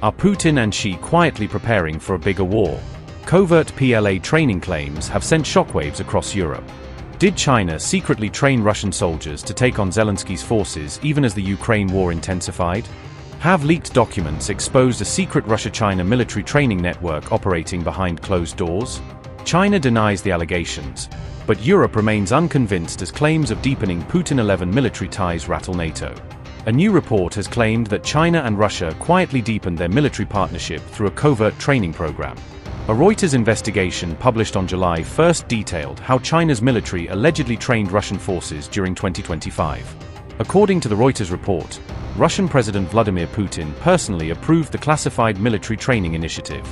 Are Putin and Xi quietly preparing for a bigger war? Covert PLA training claims have sent shockwaves across Europe. Did China secretly train Russian soldiers to take on Zelensky's forces even as the Ukraine war intensified? Have leaked documents exposed a secret Russia-China military training network operating behind closed doors? China denies the allegations, but Europe remains unconvinced as claims of deepening Putin-11 military ties rattle NATO. A new report has claimed that China and Russia quietly deepened their military partnership through a covert training program. A Reuters investigation published on July 1 detailed how China's military allegedly trained Russian forces during 2025. According to the Reuters report, Russian President Vladimir Putin personally approved the classified military training initiative.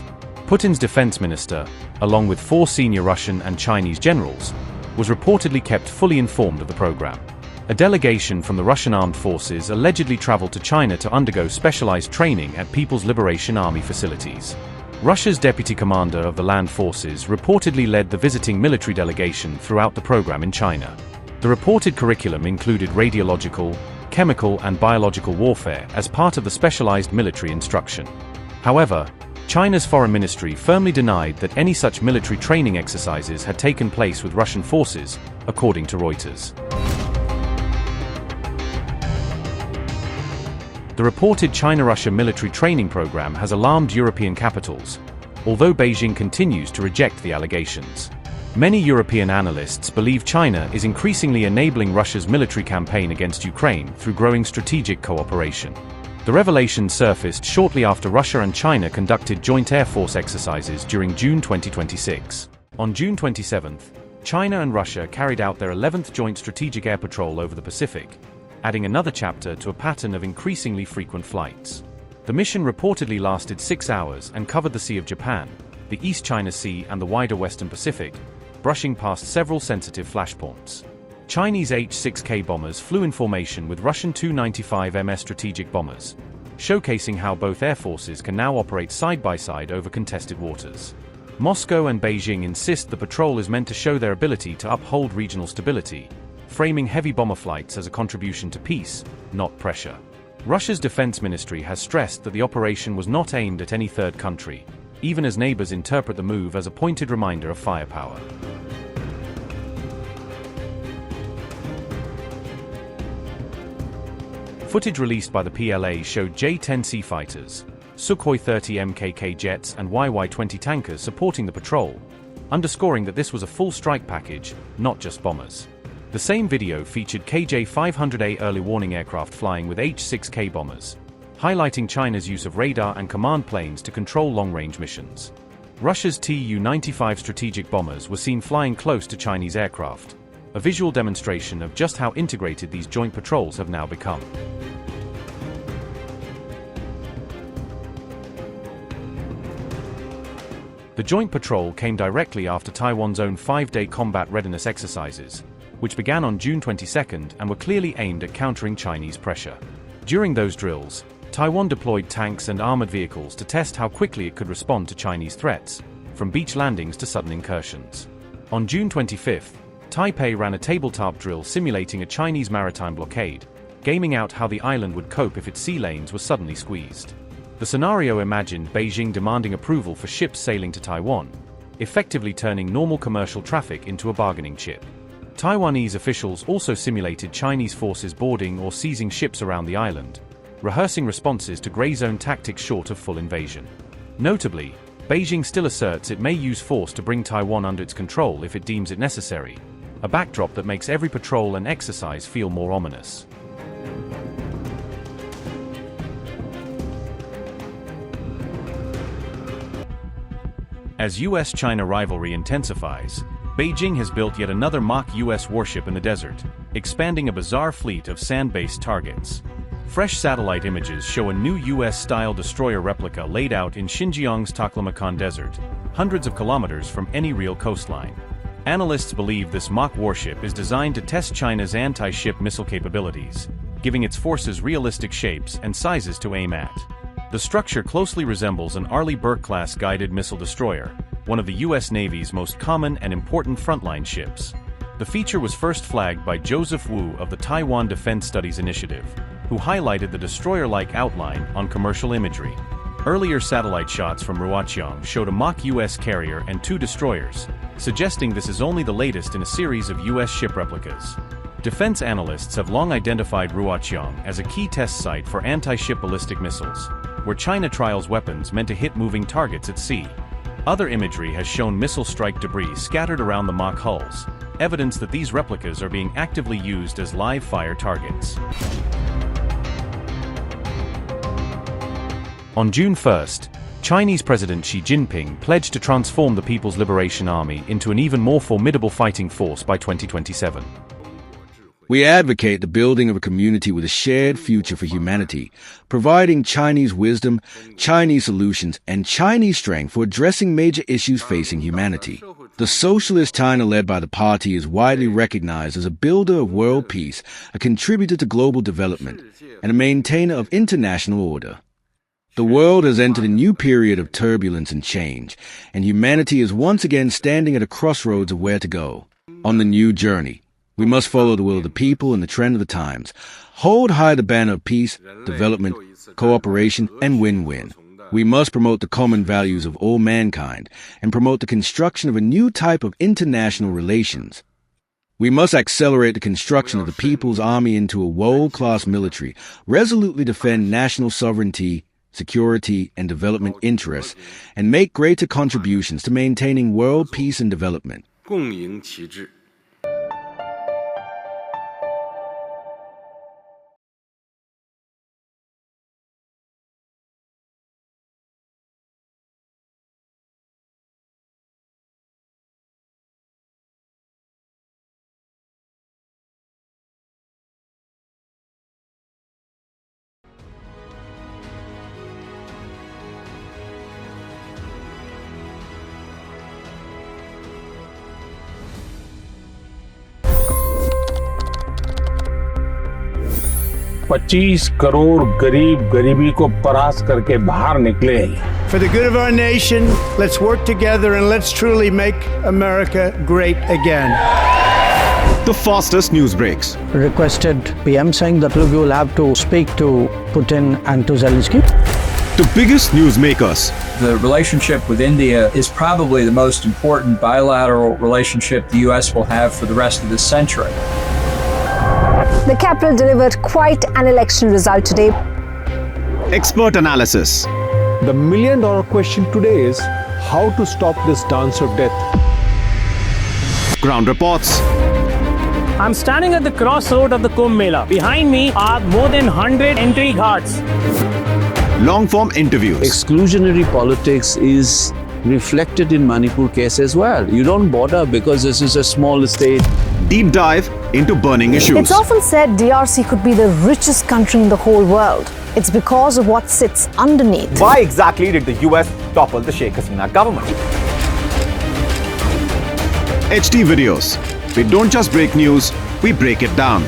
Putin's defense minister, along with 4 senior Russian and Chinese generals, was reportedly kept fully informed of the program. A delegation from the Russian armed forces allegedly traveled to China to undergo specialized training at People's Liberation Army facilities. Russia's deputy commander of the land forces reportedly led the visiting military delegation throughout the program in China. The reported curriculum included radiological, chemical and biological warfare as part of the specialized military instruction. However, China's foreign ministry firmly denied that any such military training exercises had taken place with Russian forces, according to Reuters. The reported China-Russia military training program has alarmed European capitals, although Beijing continues to reject the allegations. Many European analysts believe China is increasingly enabling Russia's military campaign against Ukraine through growing strategic cooperation. The revelation surfaced shortly after Russia and China conducted joint Air Force exercises during June 2026. On June 27, China and Russia carried out their 11th Joint Strategic Air Patrol over the Pacific, adding another chapter to a pattern of increasingly frequent flights. The mission reportedly lasted 6 hours and covered the Sea of Japan, the East China Sea and the wider Western Pacific, brushing past several sensitive flashpoints. Chinese H-6K bombers flew in formation with Russian Tu-95MS strategic bombers, showcasing how both air forces can now operate side by side over contested waters. Moscow and Beijing insist the patrol is meant to show their ability to uphold regional stability, framing heavy bomber flights as a contribution to peace, not pressure. Russia's defense ministry has stressed that the operation was not aimed at any third country, even as neighbors interpret the move as a pointed reminder of firepower. Footage released by the PLA showed J-10C fighters, Sukhoi 30 MKK jets and YY-20 tankers supporting the patrol, underscoring that this was a full strike package, not just bombers. The same video featured KJ-500A early warning aircraft flying with H-6K bombers, highlighting China's use of radar and command planes to control long-range missions. Russia's Tu-95 strategic bombers were seen flying close to Chinese aircraft, a visual demonstration of just how integrated these joint patrols have now become. The joint patrol came directly after Taiwan's own 5-day combat readiness exercises, which began on June 22 and were clearly aimed at countering Chinese pressure. During those drills, Taiwan deployed tanks and armored vehicles to test how quickly it could respond to Chinese threats, from beach landings to sudden incursions. On June 25, Taipei ran a tabletop drill simulating a Chinese maritime blockade, gaming out how the island would cope if its sea lanes were suddenly squeezed. The scenario imagined Beijing demanding approval for ships sailing to Taiwan, effectively turning normal commercial traffic into a bargaining chip. Taiwanese officials also simulated Chinese forces boarding or seizing ships around the island, rehearsing responses to gray zone tactics short of full invasion. Notably, Beijing still asserts it may use force to bring Taiwan under its control if it deems it necessary, a backdrop that makes every patrol and exercise feel more ominous. As US-China rivalry intensifies, Beijing has built yet another mock US warship in the desert, expanding a bizarre fleet of sand-based targets. Fresh satellite images show a new US-style destroyer replica laid out in Xinjiang's Taklamakan Desert, hundreds of kilometers from any real coastline. Analysts believe this mock warship is designed to test China's anti-ship missile capabilities, giving its forces realistic shapes and sizes to aim at. The structure closely resembles an Arleigh Burke-class guided missile destroyer, one of the U.S. Navy's most common and important frontline ships. The feature was first flagged by Joseph Wu of the Taiwan Defense Studies Initiative, who highlighted the destroyer-like outline on commercial imagery. Earlier satellite shots from Ruoqiang showed a mock U.S. carrier and 2 destroyers, suggesting this is only the latest in a series of U.S. ship replicas. Defense analysts have long identified Ruoqiang as a key test site for anti-ship ballistic missiles, where China trials weapons meant to hit moving targets at sea. Other imagery has shown missile strike debris scattered around the mock hulls, evidence that these replicas are being actively used as live-fire targets. On June 1st, Chinese President Xi Jinping pledged to transform the People's Liberation Army into an even more formidable fighting force by 2027. We advocate the building of a community with a shared future for humanity, providing Chinese wisdom, Chinese solutions, and Chinese strength for addressing major issues facing humanity. The socialist China led by the party is widely recognized as a builder of world peace, a contributor to global development, and a maintainer of international order. The world has entered a new period of turbulence and change, and humanity is once again standing at a crossroads of where to go. On the new journey, we must follow the will of the people and the trend of the times, hold high the banner of peace, development, cooperation, and win-win. We must promote the common values of all mankind and promote the construction of a new type of international relations. We must accelerate the construction of the People's Army into a world-class military, resolutely defend national sovereignty, security, and development interests, and make greater contributions to maintaining world peace and development. $25 crore गरीब गरीबी को परास्त करके बाहर निकले। For the good of our nation, let's work together and let's truly make America great again. The fastest news breaks. Requested PM saying that look, you will have to speak to Putin and to Zelensky. The biggest news makers. The relationship with India is probably the most important bilateral relationship the U.S. will have for the rest of this century. The capital delivered quite an election result today. Expert analysis. The million-dollar question today is how to stop this dance of death. Ground reports. I'm standing at the crossroad of the Kumbh Mela. Behind me are more than 100 entry ghats. Long-form interviews. Exclusionary politics is reflected in Manipur case as well. You don't bother because this is a small state. Deep dive into burning issues. It's often said DRC could be the richest country in the whole world. It's because of what sits underneath. Why exactly did the US topple the Sheikh Hasina government? HD videos. We don't just break news, we break it down.